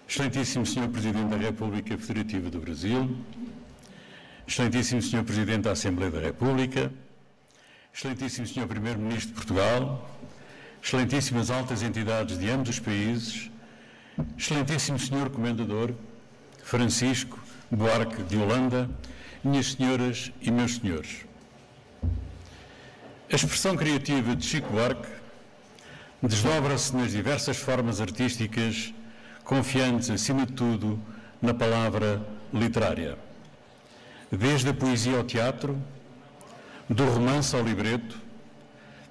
Excelentíssimo Sr. Presidente da República Federativa do Brasil, Excelentíssimo Sr. Presidente da Assembleia da República, Excelentíssimo Sr. Primeiro-Ministro de Portugal, Excelentíssimas altas entidades de ambos os países, Excelentíssimo Sr. Comendador Francisco Buarque de Holanda, minhas senhoras e meus senhores. A expressão criativa de Chico Buarque desdobra-se nas diversas formas artísticas, confiantes, acima de tudo, na palavra literária. Desde a poesia ao teatro, do romance ao libreto,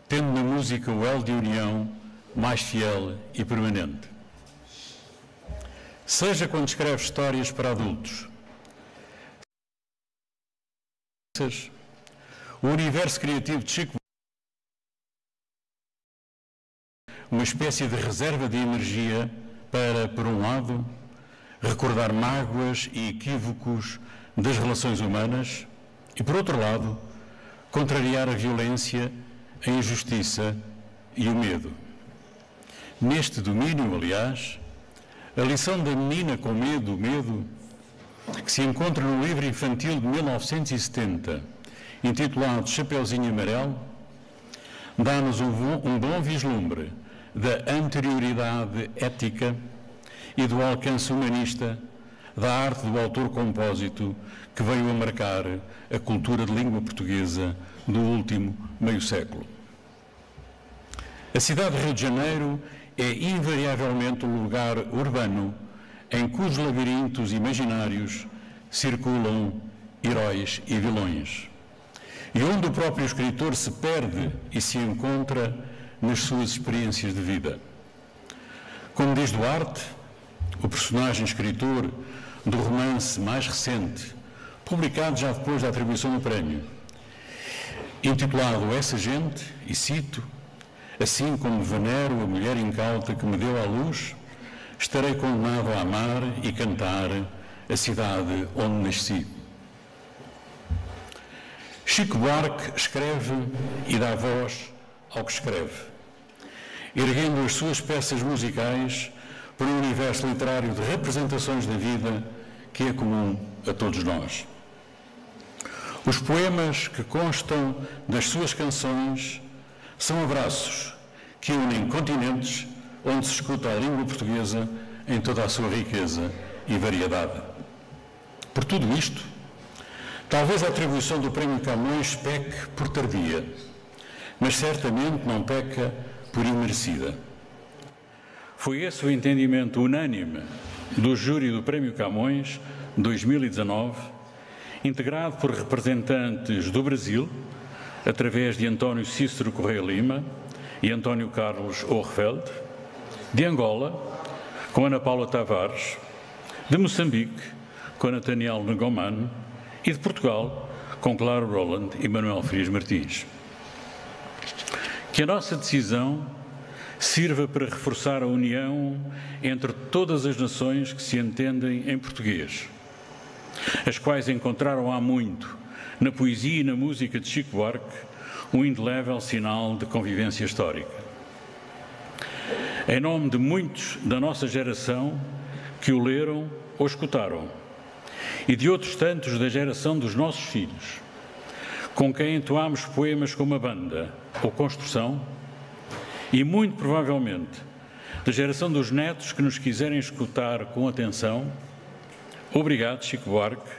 tendo na música o elo de união mais fiel e permanente. Seja quando escreve histórias para adultos, o universo criativo de Chico, uma espécie de reserva de energia para, por um lado, recordar mágoas e equívocos das relações humanas e, por outro lado, contrariar a violência, a injustiça e o medo. Neste domínio, aliás, a lição da menina com medo, o medo, que se encontra no livro infantil de 1970, intitulado Chapeuzinho Amarelo, dá-nos um bom vislumbre da anterioridade ética e do alcance humanista da arte do autor compósito que veio a marcar a cultura de língua portuguesa do último meio século. A cidade de Rio de Janeiro é invariavelmente um lugar urbano em cujos labirintos imaginários circulam heróis e vilões, e onde o próprio escritor se perde e se encontra nas suas experiências de vida. Como diz Duarte, o personagem escritor do romance mais recente, publicado já depois da atribuição do prémio, intitulado Essa Gente, e cito, assim como venero a mulher incauta que me deu à luz, estarei condenado a amar e cantar a cidade onde nasci. Chico Buarque escreve e dá voz ao que escreve, erguendo as suas peças musicais para um universo literário de representações da vida que é comum a todos nós. Os poemas que constam das suas canções são abraços que unem continentes onde se escuta a língua portuguesa em toda a sua riqueza e variedade. Por tudo isto, talvez a atribuição do Prémio Camões peque por tardia, mas certamente não peca por imerecida. Foi esse o entendimento unânime do júri do Prémio Camões 2019, integrado por representantes do Brasil, através de António Cícero Correia Lima e António Carlos Orfeld, de Angola, com Ana Paula Tavares, de Moçambique, com Nathaniel Negoman, e de Portugal, com Claro Roland e Manuel Frias Martins. Que a nossa decisão sirva para reforçar a união entre todas as nações que se entendem em português, as quais encontraram há muito, na poesia e na música de Chico Buarque, um indelével sinal de convivência histórica. Em nome de muitos da nossa geração que o leram ou escutaram, e de outros tantos da geração dos nossos filhos, com quem entoámos poemas como a Banda ou Construção, e muito provavelmente da geração dos netos que nos quiserem escutar com atenção, obrigado, Chico Buarque,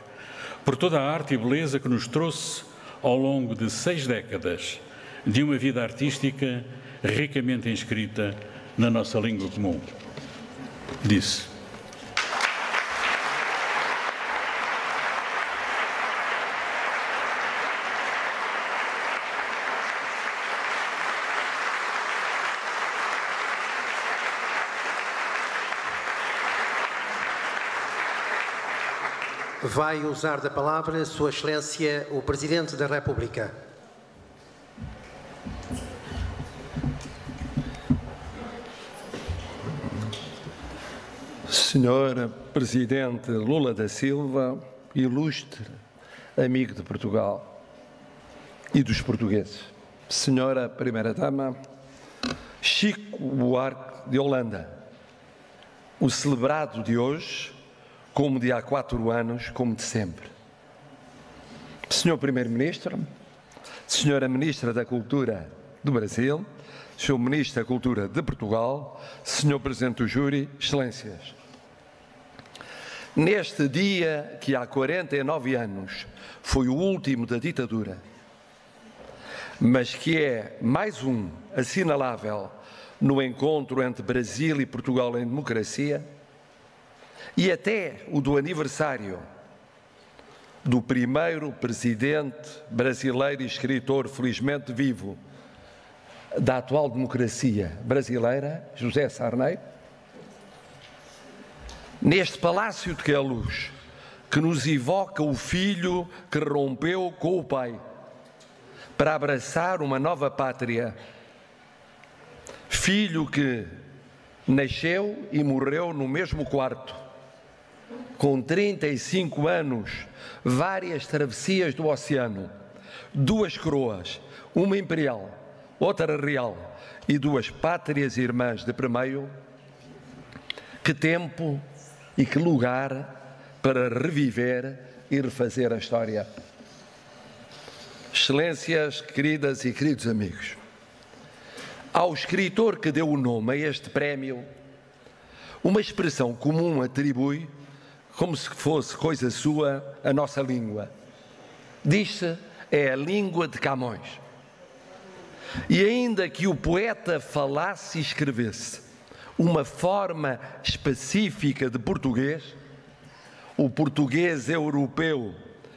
por toda a arte e beleza que nos trouxe ao longo de 6 décadas de uma vida artística ricamente inscrita na nossa língua comum. Disse: Vai usar da palavra Sua Excelência o Presidente da República. Senhor Presidente Lula da Silva, ilustre amigo de Portugal e dos portugueses, Senhora Primeira-Dama Chico Buarque de Holanda, o celebrado de hoje, como de há 4 anos, como de sempre. Senhor Primeiro-Ministro, Senhora Ministra da Cultura do Brasil, Senhor Ministro da Cultura de Portugal, Senhor Presidente do Júri, Excelências. Neste dia que há 49 anos foi o último da ditadura, mas que é mais um assinalável no encontro entre Brasil e Portugal em democracia, e até o do aniversário do primeiro presidente brasileiro e escritor felizmente vivo da atual democracia brasileira, José Sarney, neste Palácio de Queluz, que nos evoca o filho que rompeu com o pai para abraçar uma nova pátria, filho que nasceu e morreu no mesmo quarto, com 35 anos, várias travessias do oceano, 2 coroas, uma imperial, outra real e 2 pátrias irmãs de primeiro. Que tempo e que lugar para reviver e refazer a história. Excelências, queridas e queridos amigos, ao escritor que deu o nome a este prémio, uma expressão comum atribui, como se fosse coisa sua, a nossa língua. Diz-se, é a língua de Camões. E ainda que o poeta falasse e escrevesse uma forma específica de português, o português europeu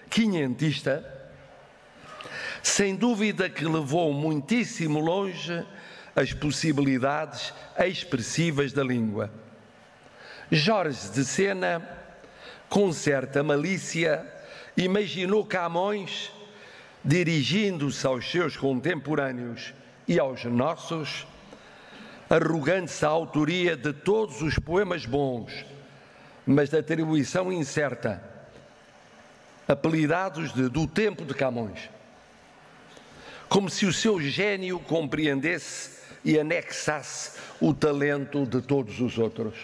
quinhentista, sem dúvida que levou muitíssimo longe as possibilidades expressivas da língua. Jorge de Sena, com certa malícia, imaginou Camões dirigindo-se aos seus contemporâneos e aos nossos, arrogando-se à autoria de todos os poemas bons, mas de atribuição incerta, apelidados de do tempo de Camões, como se o seu gênio compreendesse e anexasse o talento de todos os outros.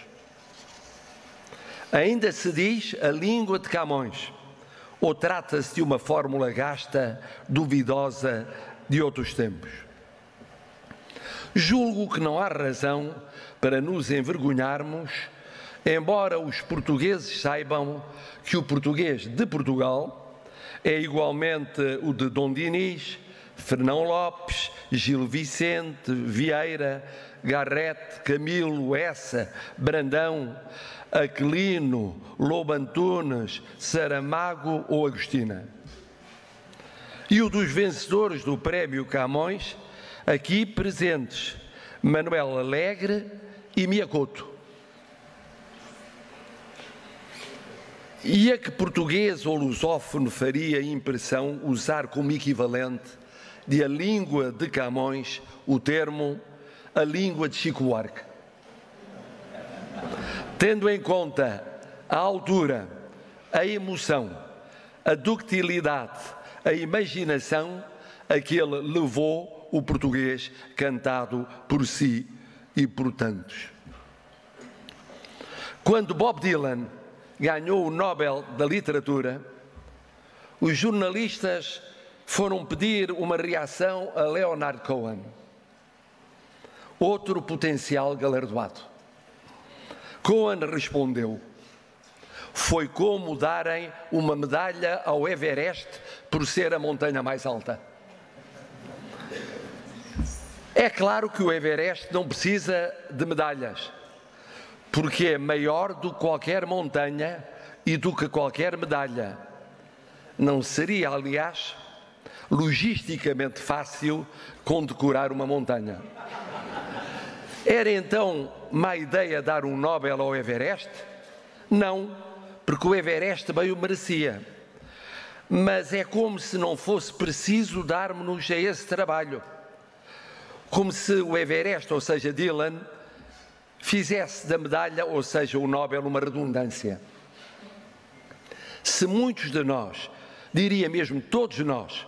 Ainda se diz a língua de Camões, ou trata-se de uma fórmula gasta, duvidosa, de outros tempos? Julgo que não há razão para nos envergonharmos, embora os portugueses saibam que o português de Portugal é igualmente o de Dom Dinis, Fernão Lopes, Gil Vicente, Vieira, Garrett, Camilo, Essa, Brandão, Aquilino, Lobo Antunes, Saramago ou Agostina. E o dos vencedores do Prémio Camões, aqui presentes, Manuel Alegre e Miyakoto. E a que português ou lusófono faria impressão usar como equivalente de a língua de Camões o termo a língua de Chico Buarque? Tendo em conta a altura, a emoção, a ductilidade, a imaginação a que ele levou o português cantado por si e por tantos. Quando Bob Dylan ganhou o Nobel da Literatura, os jornalistas foram pedir uma reação a Leonard Cohen, outro potencial galardoado. Cohen respondeu: foi como darem uma medalha ao Everest por ser a montanha mais alta. É claro que o Everest não precisa de medalhas, porque é maior do que qualquer montanha e do que qualquer medalha. Não seria, aliás, logisticamente fácil condecorar uma montanha. Era então má ideia dar um Nobel ao Everest? Não, porque o Everest bem o merecia. Mas é como se não fosse preciso darmos-nos a esse trabalho. Como se o Everest, ou seja, Dylan, fizesse da medalha, ou seja, o Nobel, uma redundância. Se muitos de nós, diria mesmo todos nós,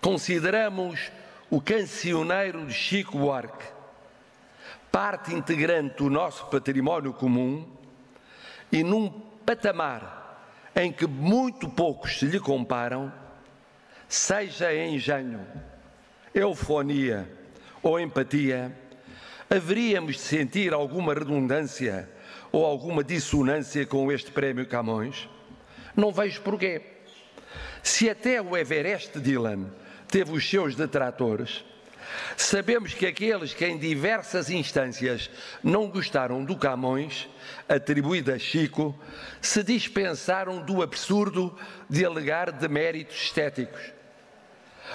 consideramos o cancioneiro de Chico Buarque parte integrante do nosso património comum, e num patamar em que muito poucos se lhe comparam, seja em engenho, eufonia ou empatia, haveríamos de sentir alguma redundância ou alguma dissonância com este prémio Camões? Não vejo porquê. Se até o Everest Dylan teve os seus detratores, sabemos que aqueles que em diversas instâncias não gostaram do Camões, atribuído a Chico, se dispensaram do absurdo de alegar deméritos estéticos,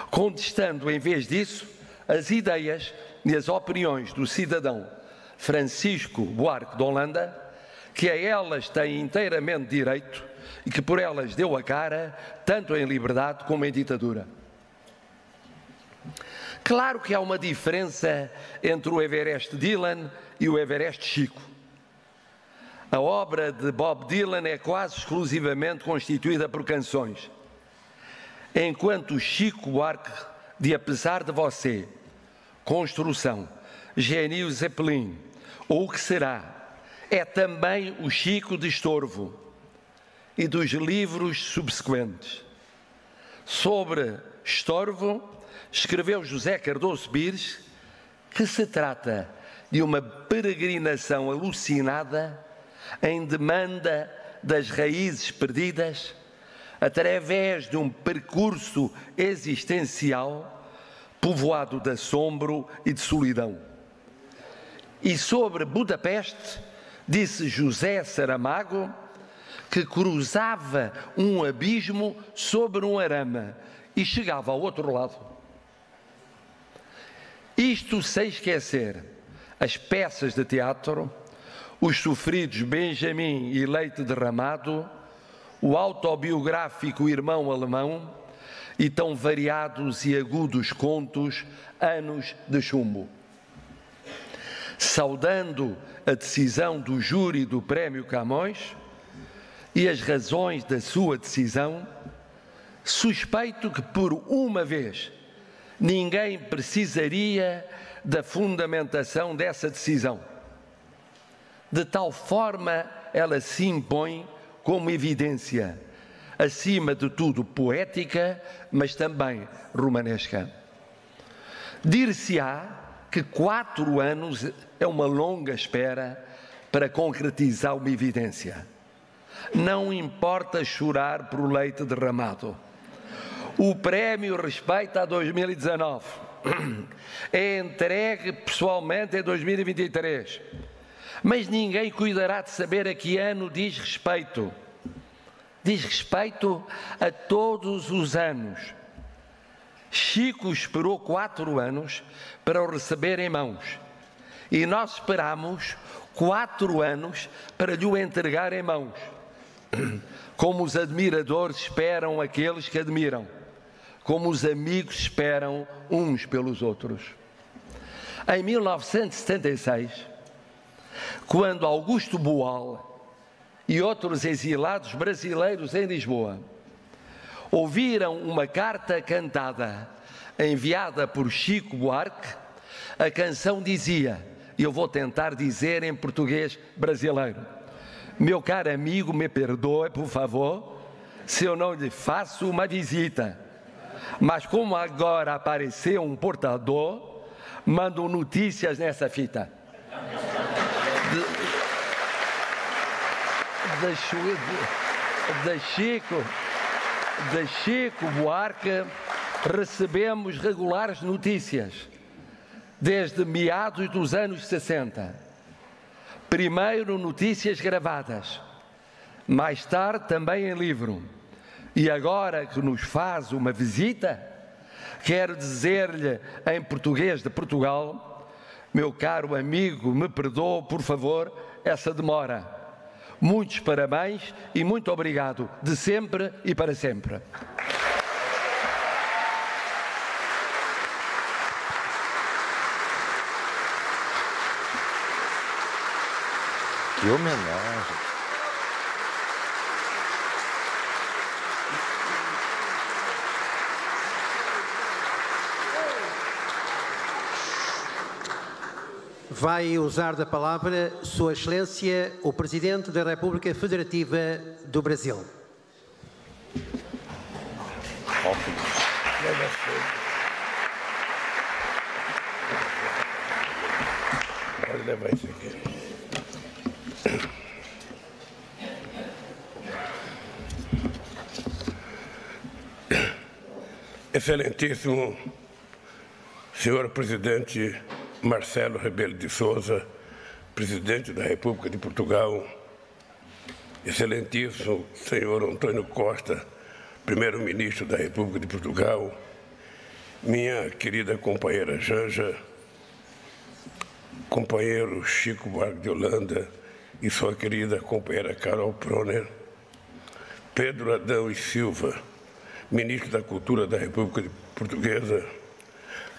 contestando em vez disso as ideias e as opiniões do cidadão Francisco Buarque de Holanda, que a elas tem inteiramente direito e que por elas deu a cara, tanto em liberdade como em ditadura. Claro que há uma diferença entre o Everest Dylan e o Everest Chico. A obra de Bob Dylan é quase exclusivamente constituída por canções, enquanto Chico Buarque, de Apesar de Você, Construção, Genio Zeppelin, ou o que será, é também o Chico de Estorvo e dos livros subsequentes. Sobre Estorvo, escreveu José Cardoso Pires que se trata de uma peregrinação alucinada em demanda das raízes perdidas, através de um percurso existencial povoado de assombro e de solidão. E sobre Budapeste, disse José Saramago que cruzava um abismo sobre um arame e chegava ao outro lado. Isto sem esquecer as peças de teatro, os sofridos Benjamin e Leite Derramado, o autobiográfico Irmão Alemão e tão variados e agudos contos Anos de Chumbo. Saudando a decisão do júri do Prémio Camões e as razões da sua decisão, suspeito que por uma vez ninguém precisaria da fundamentação dessa decisão. De tal forma ela se impõe como evidência, acima de tudo poética, mas também romanesca. Dir-se-á que 4 anos é uma longa espera para concretizar uma evidência. Não importa chorar por leite derramado. O prémio respeita a 2019. É entregue pessoalmente em 2023. Mas ninguém cuidará de saber a que ano diz respeito. Diz respeito a todos os anos. Chico esperou 4 anos para o receber em mãos. E nós esperamos 4 anos para lhe o entregar em mãos. Como os admiradores esperam aqueles que admiram. Como os amigos esperam uns pelos outros. Em 1976, quando Augusto Boal e outros exilados brasileiros em Lisboa ouviram uma carta cantada enviada por Chico Buarque, a canção dizia, e eu vou tentar dizer em português brasileiro: meu caro amigo, me perdoe, por favor, se eu não lhe faço uma visita, mas como agora apareceu um portador, mando notícias nessa fita. De Chico Buarque recebemos regulares notícias desde meados dos anos 60. Primeiro notícias gravadas, mais tarde também em livro. E agora que nos faz uma visita, quero dizer-lhe em português de Portugal: meu caro amigo, me perdoe, por favor, essa demora. Muitos parabéns e muito obrigado, de sempre e para sempre. Que homenagem. Vai usar da palavra Sua Excelência, o Presidente da República Federativa do Brasil. Pode levar isso aqui. Excelentíssimo senhor presidente Marcelo Rebelo de Sousa, presidente da República de Portugal, excelentíssimo senhor Antônio Costa, primeiro-ministro da República de Portugal, minha querida companheira Janja, companheiro Chico Buarque de Holanda e sua querida companheira Carol Proner, Pedro Adão e Silva, ministro da Cultura da República Portuguesa,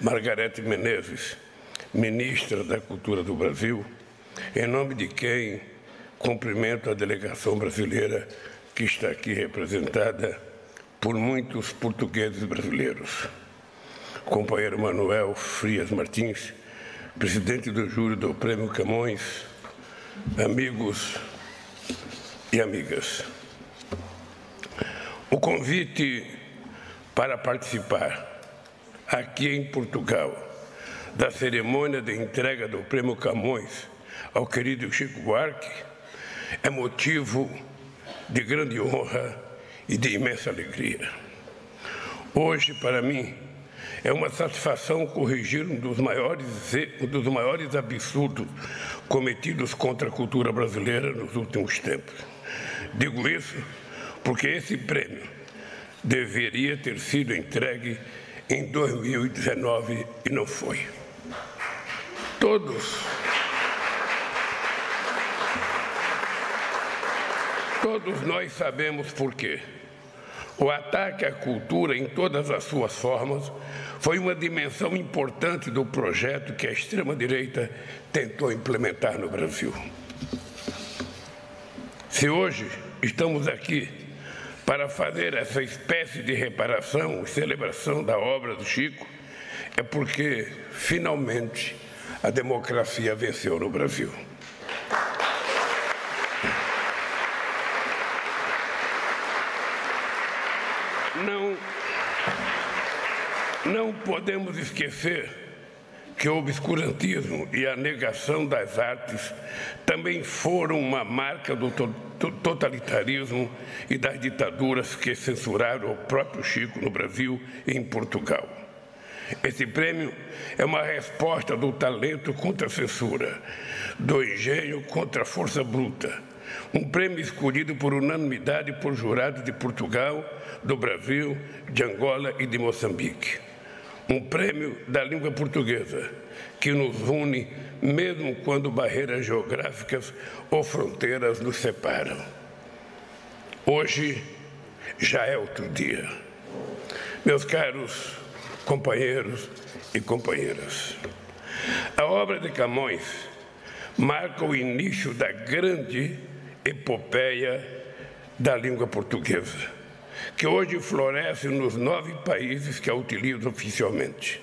Margarete Menezes, ministra da Cultura do Brasil, em nome de quem cumprimento a delegação brasileira que está aqui representada por muitos portugueses brasileiros. Companheiro Manuel Frias Martins, presidente do júri do Prêmio Camões, amigos e amigas. O convite para participar aqui em Portugal da cerimônia de entrega do Prêmio Camões ao querido Chico Buarque é motivo de grande honra e de imensa alegria. Hoje, para mim, é uma satisfação corrigir um dos maiores absurdos cometidos contra a cultura brasileira nos últimos tempos. Digo isso porque esse prêmio deveria ter sido entregue em 2019 e não foi. Todos nós sabemos por quê. O ataque à cultura em todas as suas formas foi uma dimensão importante do projeto que a extrema-direita tentou implementar no Brasil. Se hoje estamos aqui para fazer essa espécie de reparação e celebração da obra do Chico, é porque, finalmente, a democracia venceu no Brasil. Não podemos esquecer que o obscurantismo e a negação das artes também foram uma marca do totalitarismo e das ditaduras que censuraram o próprio Chico no Brasil e em Portugal. Esse prêmio é uma resposta do talento contra a censura, do engenho contra a força bruta. Um prêmio escolhido por unanimidade por jurados de Portugal, do Brasil, de Angola e de Moçambique. Um prêmio da língua portuguesa, que nos une mesmo quando barreiras geográficas ou fronteiras nos separam. Hoje já é outro dia. Meus caros companheiros e companheiras, a obra de Camões marca o início da grande epopeia da língua portuguesa, que hoje floresce nos 9 países que a utilizam oficialmente.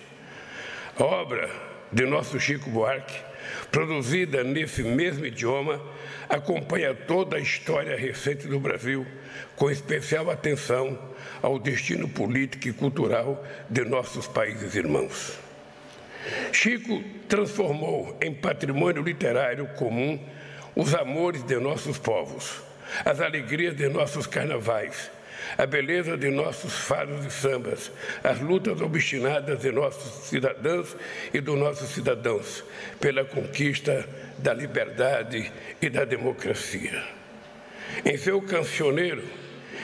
A obra de nosso Chico Buarque, produzida nesse mesmo idioma, acompanha toda a história recente do Brasil, com especial atenção ao destino político e cultural de nossos países irmãos. Chico transformou em patrimônio literário comum os amores de nossos povos, as alegrias de nossos carnavais, a beleza de nossos fados e sambas, as lutas obstinadas de nossos cidadãs e dos nossos cidadãos pela conquista da liberdade e da democracia. Em seu cancioneiro,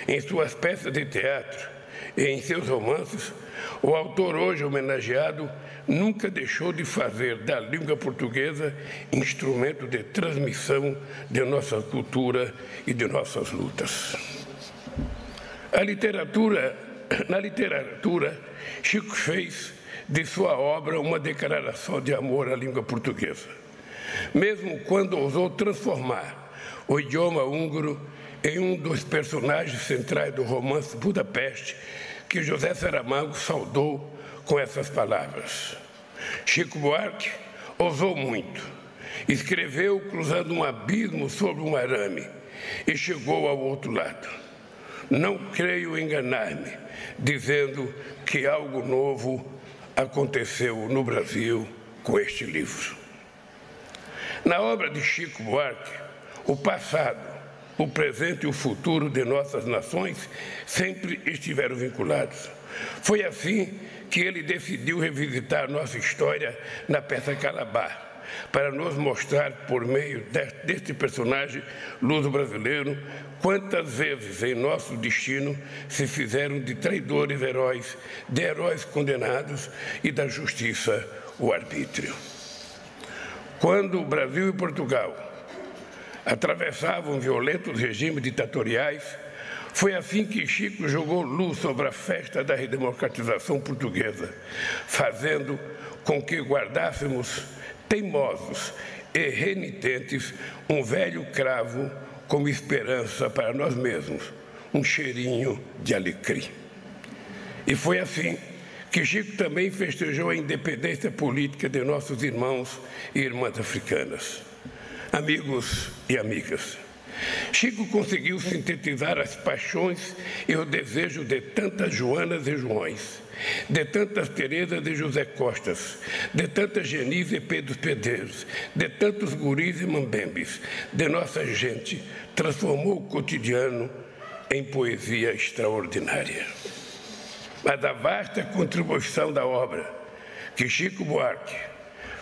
em suas peças de teatro e em seus romances, o autor hoje homenageado nunca deixou de fazer da língua portuguesa instrumento de transmissão de nossa cultura e de nossas lutas. Na literatura, Chico fez de sua obra uma declaração de amor à língua portuguesa, mesmo quando ousou transformar o idioma húngaro em um dos personagens centrais do romance Budapeste, que José Saramago saudou com essas palavras. Chico Buarque ousou muito, escreveu cruzando um abismo sobre um arame e chegou ao outro lado. Não creio enganar-me dizendo que algo novo aconteceu no Brasil com este livro. Na obra de Chico Buarque, o passado, o presente e o futuro de nossas nações sempre estiveram vinculados. Foi assim que ele decidiu revisitar nossa história na peça Calabar, para nos mostrar, por meio deste personagem luso-brasileiro, quantas vezes em nosso destino se fizeram de traidores heróis, de heróis condenados e da justiça o arbítrio. Quando o Brasil e Portugal atravessavam violentos regimes ditatoriais, foi assim que Chico jogou luz sobre a festa da redemocratização portuguesa, fazendo com que guardássemos teimosos e renitentes um velho cravo como esperança para nós mesmos, um cheirinho de alecrim. E foi assim que Chico também festejou a independência política de nossos irmãos e irmãs africanas. Amigos e amigas, Chico conseguiu sintetizar as paixões e o desejo de tantas Joanas e Joões, de tantas Terezas e José Costas, de tantas Genis e Pedros Pedreiros, de tantos guris e mambembes, de nossa gente, transformou o cotidiano em poesia extraordinária. Mas a vasta contribuição da obra que Chico Buarque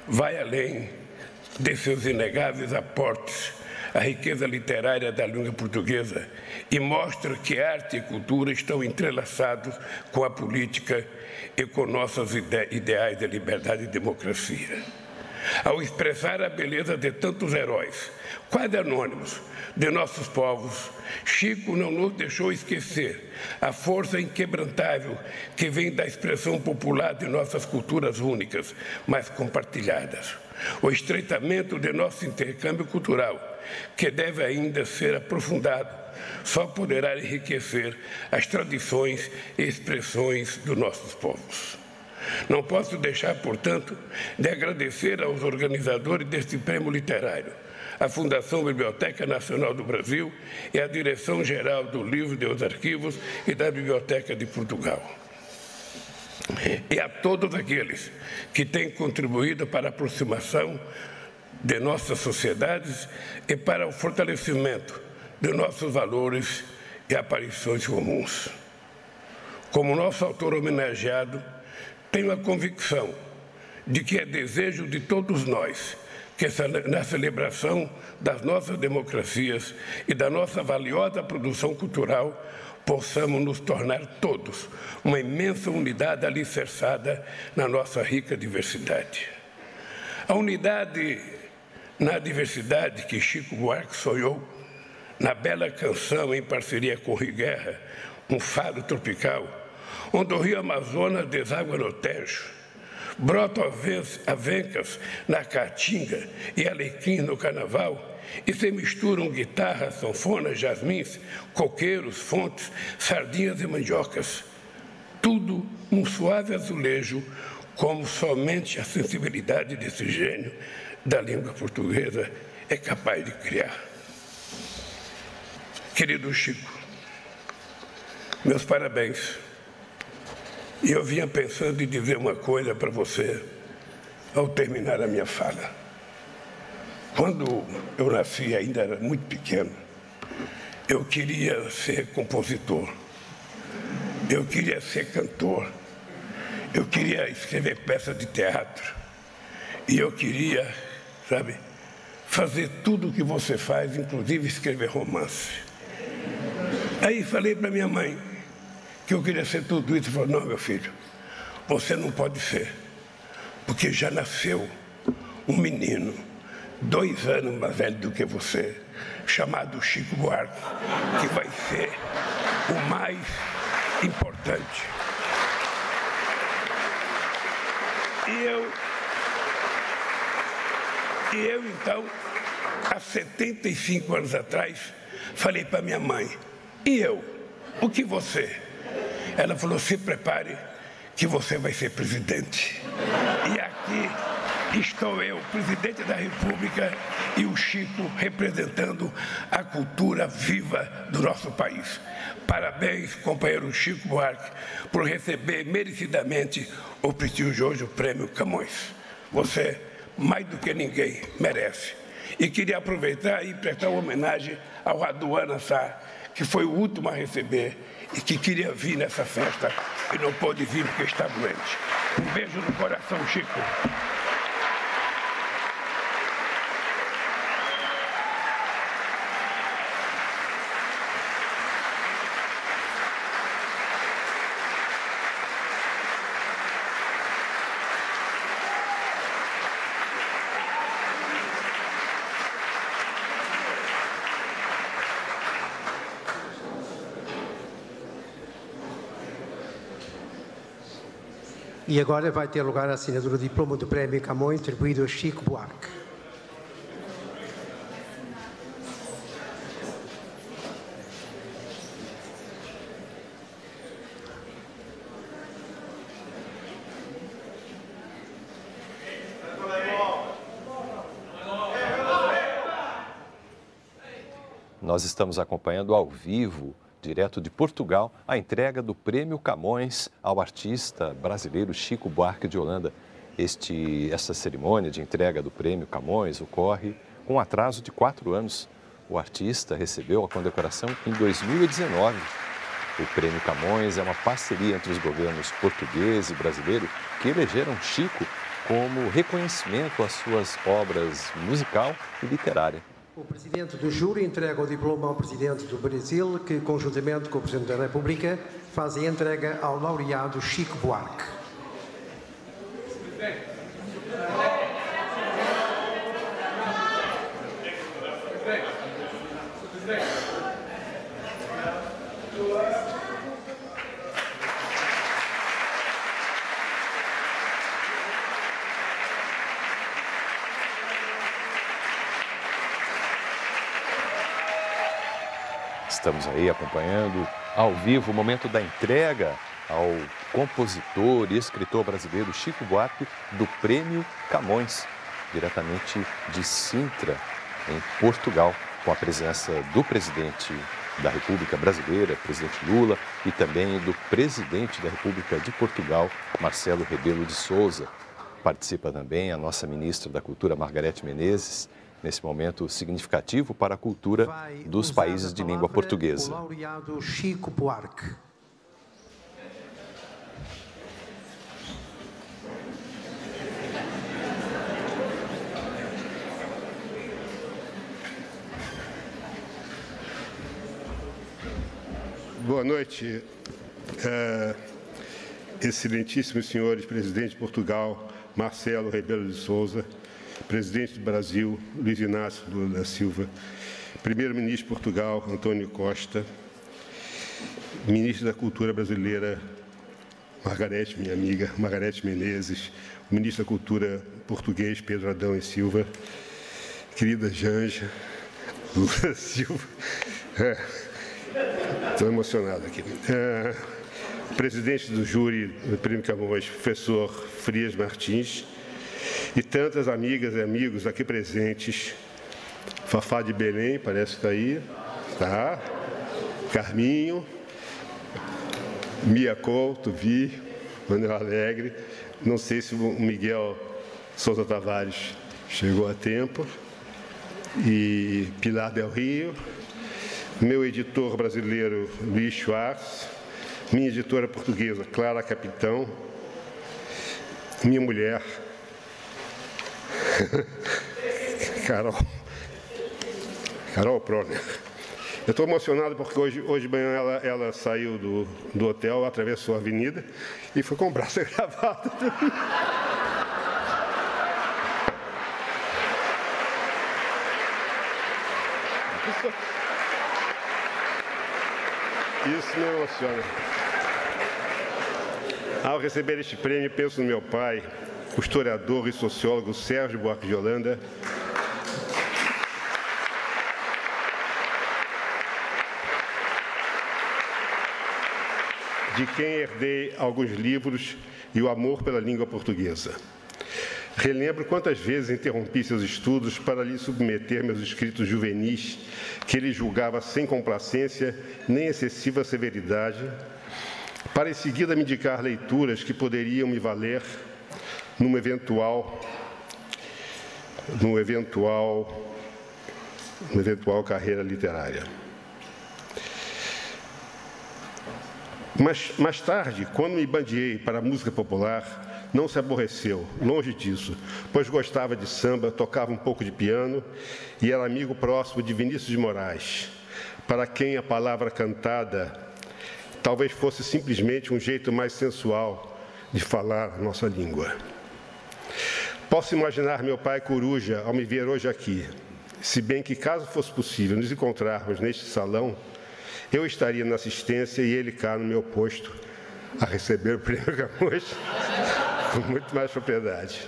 vai além de seus inegáveis aportes à riqueza literária da língua portuguesa e mostra que arte e cultura estão entrelaçados com a política e com nossos ideais de liberdade e democracia. Ao expressar a beleza de tantos heróis, quase anônimos, de nossos povos, Chico não nos deixou esquecer a força inquebrantável que vem da expressão popular de nossas culturas únicas, mas compartilhadas. O estreitamento de nosso intercâmbio cultural, que deve ainda ser aprofundado, só poderá enriquecer as tradições e expressões dos nossos povos. Não posso deixar, portanto, de agradecer aos organizadores deste prêmio literário, a Fundação Biblioteca Nacional do Brasil e a Direção-Geral do Livro e dos Arquivos e da Biblioteca de Portugal. E a todos aqueles que têm contribuído para a aproximação de nossas sociedades e para o fortalecimento de nossos valores e aparições comuns. Como nosso autor homenageado, tenho a convicção de que é desejo de todos nós que na celebração das nossas democracias e da nossa valiosa produção cultural possamos nos tornar todos uma imensa unidade alicerçada na nossa rica diversidade. A unidade na diversidade que Chico Buarque sonhou, na bela canção em parceria com Rui Guerra, Um Fado Tropical, onde o rio Amazonas deságua no Tejo, brotam avencas na Caatinga e alecrim no Carnaval, e se misturam guitarras, sanfonas, jasmins, coqueiros, fontes, sardinhas e mandiocas. Tudo num suave azulejo, como somente a sensibilidade desse gênio da língua portuguesa é capaz de criar. Querido Chico, meus parabéns. E eu vinha pensando em dizer uma coisa para você ao terminar a minha fala. Quando eu nasci, ainda era muito pequeno, eu queria ser compositor, eu queria ser cantor, eu queria escrever peças de teatro e eu queria, sabe, fazer tudo o que você faz, inclusive escrever romance. Aí falei para minha mãe que eu queria ser tudo isso. Falou, não, meu filho, você não pode ser, porque já nasceu um menino 2 anos mais velho do que você, chamado Chico Buarque, que vai ser o mais importante. E eu então, há 75 anos atrás, falei para minha mãe, e eu, o que você? Ela falou, se prepare que você vai ser presidente. Estou eu, presidente da República, e o Chico representando a cultura viva do nosso país. Parabéns, companheiro Chico Buarque, por receber merecidamente o prestigioso Prêmio Camões. Você, mais do que ninguém, merece. E queria aproveitar e prestar uma homenagem ao Raduan Assar, que foi o último a receber e que queria vir nessa festa e não pôde vir porque está doente. Um beijo no coração, Chico. E agora vai ter lugar a assinatura do diploma do Prémio Camões, atribuído a Chico Buarque. Nós estamos acompanhando ao vivo, direto de Portugal, a entrega do Prêmio Camões ao artista brasileiro Chico Buarque de Holanda. Essa cerimônia de entrega do Prêmio Camões ocorre com um atraso de 4 anos. O artista recebeu a condecoração em 2019. O Prêmio Camões é uma parceria entre os governos português e brasileiro que elegeram Chico como reconhecimento às suas obras musical e literária. O presidente do júri entrega o diploma ao presidente do Brasil, que, conjuntamente com o presidente da República, faz a entrega ao laureado Chico Buarque. Estamos aí acompanhando ao vivo o momento da entrega ao compositor e escritor brasileiro Chico Buarque do Prêmio Camões, diretamente de Sintra, em Portugal, com a presença do presidente da República Brasileira, presidente Lula, e também do presidente da República de Portugal, Marcelo Rebelo de Sousa. Participa também a nossa ministra da Cultura, Margareth Menezes, nesse momento significativo para a cultura dos países de língua portuguesa. O laureado Chico Buarque. Boa noite, excelentíssimos senhores, presidente de Portugal, Marcelo Rebelo de Sousa, presidente do Brasil, Luiz Inácio Lula da Silva, primeiro-ministro de Portugal, Antônio Costa, ministro da Cultura Brasileira, Margareth, minha amiga, Margareth Menezes, o ministro da Cultura português, Pedro Adão e Silva, querida Janja Lula da Silva, estou emocionado aqui. Presidente do júri do Prêmio Camões, professor Frias Martins, e tantas amigas e amigos aqui presentes. Fafá de Belém, parece que está aí, tá? Carminho, Mia Couto, Vi, Manuel Alegre, não sei se o Miguel Souza Tavares chegou a tempo, e Pilar Del Rio, meu editor brasileiro Luiz Schwartz, minha editora portuguesa Clara Capitão, minha mulher Carol Proner. Eu estou emocionado porque hoje de manhã ela saiu do hotel, atravessou a avenida e foi comprar essa gravata. Isso me emociona. Ao receber este prêmio, penso no meu pai, o historiador e sociólogo Sérgio Buarque de Holanda, de quem herdei alguns livros e o amor pela língua portuguesa. Relembro quantas vezes interrompi seus estudos para lhe submeter meus escritos juvenis, que ele julgava sem complacência nem excessiva severidade, para em seguida me indicar leituras que poderiam me valer numa eventual carreira literária. Mas, mais tarde, quando me bandeei para a música popular, não se aborreceu, longe disso, pois gostava de samba, tocava um pouco de piano e era amigo próximo de Vinícius de Moraes, para quem a palavra cantada talvez fosse simplesmente um jeito mais sensual de falar a nossa língua. Posso imaginar meu pai coruja ao me ver hoje aqui, se bem que, caso fosse possível nos encontrarmos neste salão, eu estaria na assistência e ele cá no meu posto a receber o prêmio Camões com muito mais propriedade.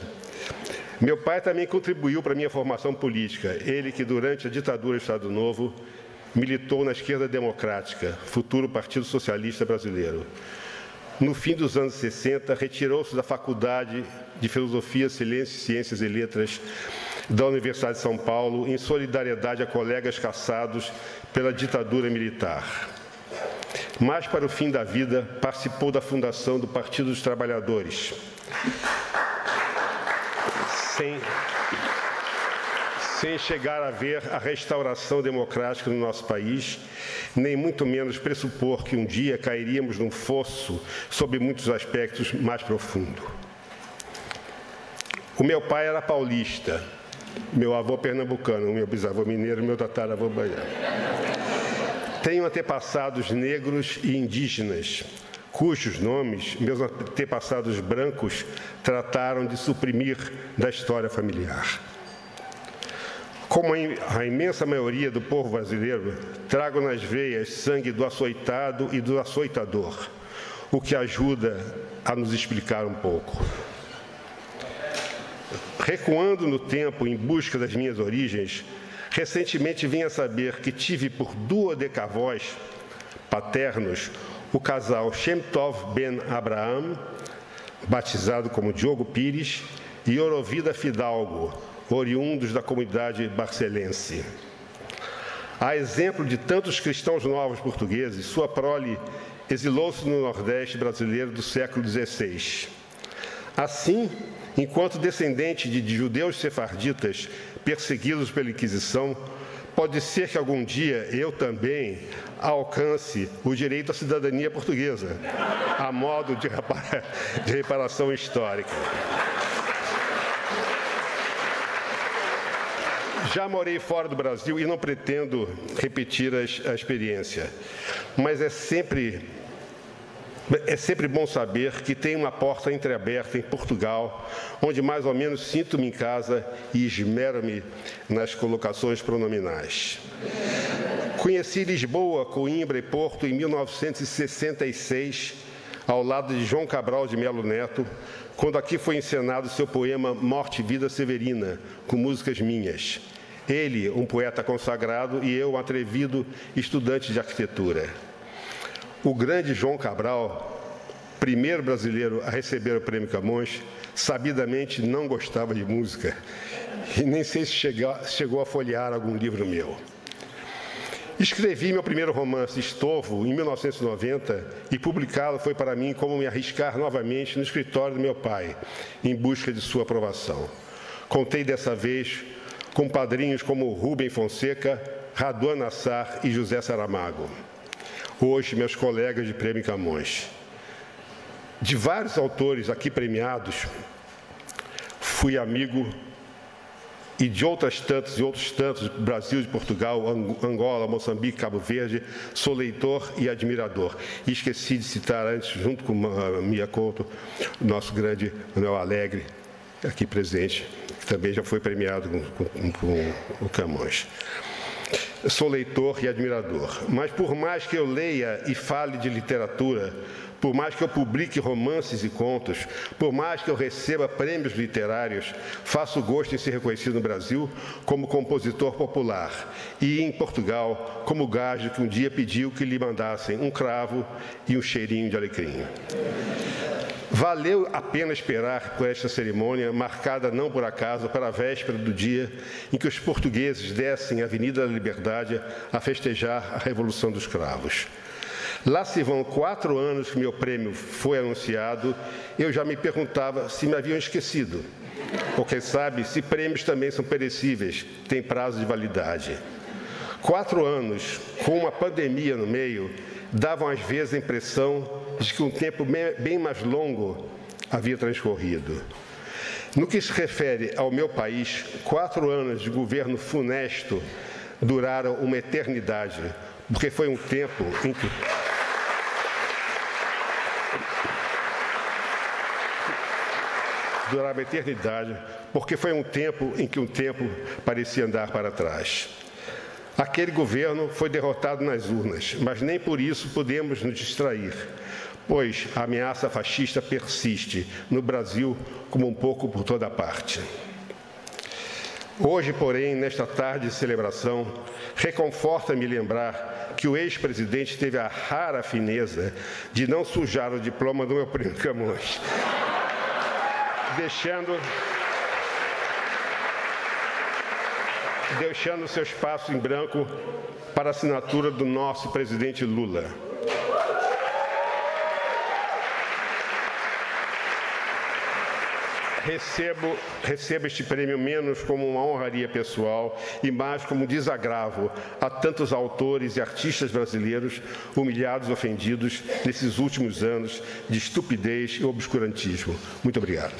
Meu pai também contribuiu para a minha formação política, ele que durante a ditadura do Estado Novo militou na Esquerda Democrática, futuro Partido Socialista Brasileiro. No fim dos anos 60, retirou-se da Faculdade de Filosofia, Ciências e Letras da Universidade de São Paulo, em solidariedade a colegas caçados pela ditadura militar. Mais para o fim da vida, participou da fundação do Partido dos Trabalhadores, sem chegar a ver a restauração democrática no nosso país, nem muito menos pressupor que um dia cairíamos num fosso sob muitos aspectos mais profundo. O meu pai era paulista, meu avô pernambucano, meu bisavô mineiro, meu tataravô baiano. Tenho antepassados negros e indígenas, cujos nomes meus antepassados brancos trataram de suprimir da história familiar. Como a imensa maioria do povo brasileiro, trago nas veias sangue do açoitado e do açoitador, o que ajuda a nos explicar um pouco. Recuando no tempo em busca das minhas origens, recentemente vim a saber que tive por duodecavós paternos o casal Shem Tov Ben Abraham, batizado como Diogo Pires, e Orovida Fidalgo, oriundos da comunidade barcelense. A exemplo de tantos cristãos novos portugueses, sua prole exilou-se no Nordeste brasileiro do século XVI. Assim, enquanto descendente de judeus sefarditas perseguidos pela Inquisição, pode ser que algum dia eu também alcance o direito à cidadania portuguesa, a modo de reparação histórica. Já morei fora do Brasil e não pretendo repetir a experiência, mas é sempre bom saber que tem uma porta entreaberta em Portugal, onde mais ou menos sinto-me em casa e esmero-me nas colocações pronominais. Conheci Lisboa, Coimbra e Porto em 1966, ao lado de João Cabral de Melo Neto, quando aqui foi encenado seu poema Morte e Vida Severina, com músicas minhas. Ele, um poeta consagrado, e eu, um atrevido estudante de arquitetura. O grande João Cabral, primeiro brasileiro a receber o Prêmio Camões, sabidamente não gostava de música e nem sei se chegou a folhear algum livro meu. Escrevi meu primeiro romance, Estovo, em 1990, e publicá-lo foi para mim como me arriscar novamente no escritório do meu pai, em busca de sua aprovação. Contei dessa vez com padrinhos como Rubem Fonseca, Raduan Nassar e José Saramago. Hoje, meus colegas de Prêmio Camões. De vários autores aqui premiados, fui amigo, e de outros tantos, Brasil e Portugal, Angola, Moçambique, Cabo Verde, sou leitor e admirador. E esqueci de citar antes, junto com Mia Couto, nosso grande Manuel Alegre, aqui presente, que também já foi premiado com o Camões. Sou leitor e admirador, mas por mais que eu leia e fale de literatura, por mais que eu publique romances e contos, por mais que eu receba prêmios literários, faço gosto em ser reconhecido no Brasil como compositor popular e em Portugal como gajo que um dia pediu que lhe mandassem um cravo e um cheirinho de alecrim. Valeu a pena esperar por esta cerimônia, marcada não por acaso para a véspera do dia em que os portugueses descem a Avenida da Liberdade a festejar a Revolução dos Cravos. Lá se vão 4 anos que meu prêmio foi anunciado, eu já me perguntava se me haviam esquecido. Ou quem sabe, se prêmios também são perecíveis, têm prazo de validade. 4 anos, com uma pandemia no meio, davam às vezes a impressão de que um tempo bem mais longo havia transcorrido. No que se refere ao meu país, 4 anos de governo funesto duraram uma eternidade, porque foi um tempo em que... Durava uma eternidade, porque foi um tempo em que o tempo parecia andar para trás. Aquele governo foi derrotado nas urnas, mas nem por isso podemos nos distrair, pois a ameaça fascista persiste no Brasil como um pouco por toda parte. Hoje, porém, nesta tarde de celebração, reconforta-me lembrar que o ex-presidente teve a rara fineza de não sujar o diploma do meu prêmio Camões, deixando seu espaço em branco para a assinatura do nosso presidente Lula. Recebo este prêmio menos como uma honraria pessoal e mais como um desagravo a tantos autores e artistas brasileiros humilhados e ofendidos nesses últimos anos de estupidez e obscurantismo. Muito obrigado.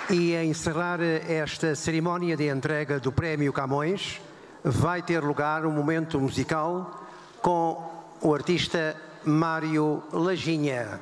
E a encerrar esta cerimónia de entrega do Prémio Camões, vai ter lugar um momento musical com o artista Mário Lajinha.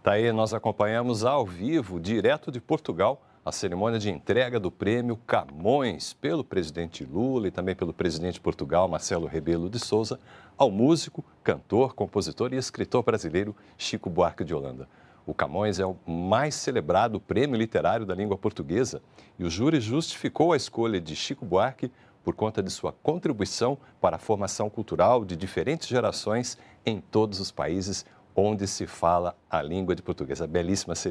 Tá aí, nós acompanhamos ao vivo, direto de Portugal, a cerimônia de entrega do prêmio Camões pelo presidente Lula e também pelo presidente de Portugal, Marcelo Rebelo de Sousa, ao músico, cantor, compositor e escritor brasileiro Chico Buarque de Holanda. O Camões é o mais celebrado prêmio literário da língua portuguesa e o júri justificou a escolha de Chico Buarque por conta de sua contribuição para a formação cultural de diferentes gerações em todos os países onde se fala a língua de português. A belíssima cerimônia.